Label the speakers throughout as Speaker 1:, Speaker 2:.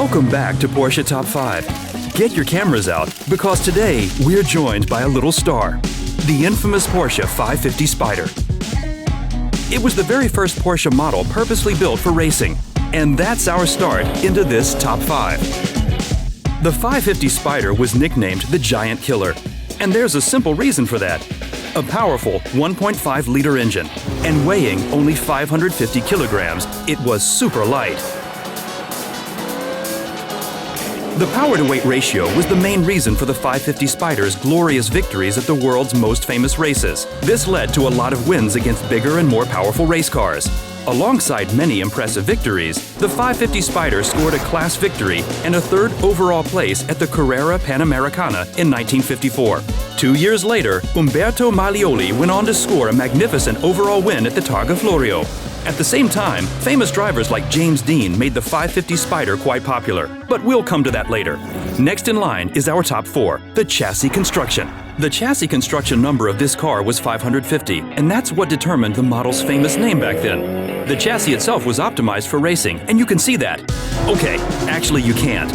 Speaker 1: Welcome back to Porsche Top 5. Get your cameras out, because today we're joined by a little star, the infamous Porsche 550 Spyder. It was the very first Porsche model purposely built for racing, and that's our start into this Top 5. The 550 Spyder was nicknamed the Giant Killer, and there's a simple reason for that. A powerful 1.5-liter engine, and weighing only 550 kilograms, it was super light. The power-to-weight ratio was the main reason for the 550 Spyder's glorious victories at the world's most famous races. This led to a lot of wins against bigger and more powerful race cars. Alongside many impressive victories, the 550 Spyder scored a class victory and a third overall place at the Carrera Panamericana in 1954. 2 years later, Umberto Maglioli went on to score a magnificent overall win at the Targa Florio. At the same time, famous drivers like James Dean made the 550 Spyder quite popular, but we'll come to that later. Next in line is our top 4, the chassis construction. The chassis construction number of this car was 550, and that's what determined the model's famous name back then. The chassis itself was optimized for racing, and you can see that. Okay, actually you can't.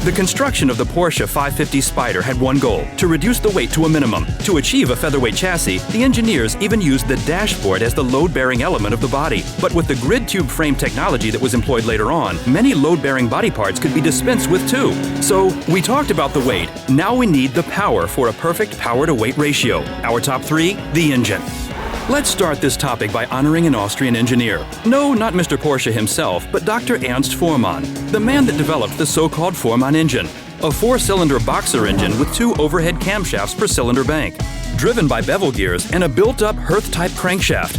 Speaker 1: The construction of the Porsche 550 Spyder had one goal: to reduce the weight to a minimum. To achieve a featherweight chassis, the engineers even used the dashboard as the load-bearing element of the body. But with the grid tube frame technology that was employed later on, many load-bearing body parts could be dispensed with too. So, we talked about the weight. Now we need the power for a perfect power-to-weight ratio. Our top 3, the engine. Let's start this topic by honoring an Austrian engineer. No, not Mr. Porsche himself, but Dr. Ernst Fuhrmann, the man that developed the so-called Fuhrmann engine, a 4-cylinder boxer engine with 2 overhead camshafts per cylinder bank, driven by bevel gears and a built-up Hearth-type crankshaft.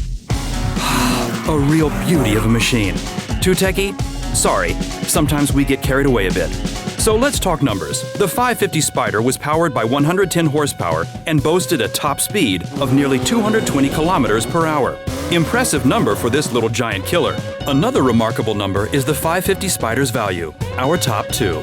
Speaker 1: A real beauty of a machine. Too techie? Sorry, sometimes we get carried away a bit. So let's talk numbers. The 550 Spyder was powered by 110 horsepower and boasted a top speed of nearly 220 kilometers per hour. Impressive number for this little giant killer. Another remarkable number is the 550 Spyder's value, our top 2.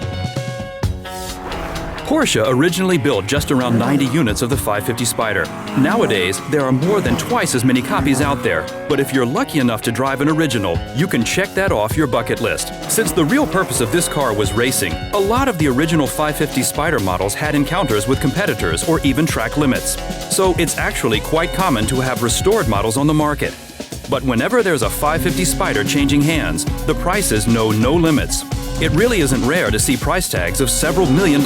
Speaker 1: Porsche originally built just around 90 units of the 550 Spyder. Nowadays, there are more than twice as many copies out there. But if you're lucky enough to drive an original, you can check that off your bucket list. Since the real purpose of this car was racing, a lot of the original 550 Spyder models had encounters with competitors or even track limits. So it's actually quite common to have restored models on the market. But whenever there's a 550 Spyder changing hands, the prices know no limits. It really isn't rare to see price tags of several $1 million.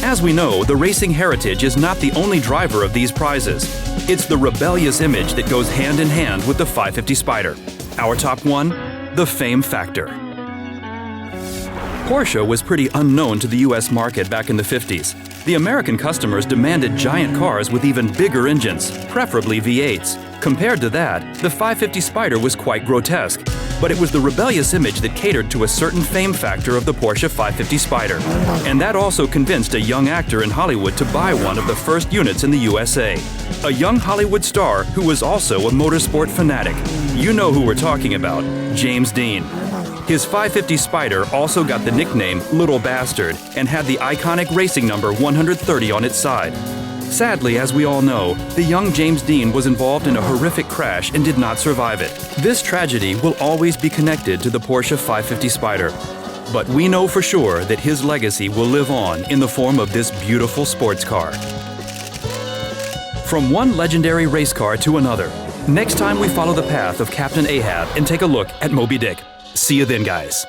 Speaker 1: As we know, the racing heritage is not the only driver of these prizes. It's the rebellious image that goes hand in hand with the 550 Spyder. Our top 1, the fame factor. Porsche was pretty unknown to the US market back in the 50s. The American customers demanded giant cars with even bigger engines, preferably V8s. Compared to that, the 550 Spyder was quite grotesque, but it was the rebellious image that catered to a certain fame factor of the Porsche 550 Spyder. And that also convinced a young actor in Hollywood to buy one of the first units in the USA. A young Hollywood star who was also a motorsport fanatic. You know who we're talking about, James Dean. His 550 Spyder also got the nickname Little Bastard and had the iconic racing number 130 on its side. Sadly, as we all know, the young James Dean was involved in a horrific crash and did not survive it. This tragedy will always be connected to the Porsche 550 Spyder. But we know for sure that his legacy will live on in the form of this beautiful sports car. From one legendary race car to another, next time we follow the path of Captain Ahab and take a look at Moby Dick. See you then, guys.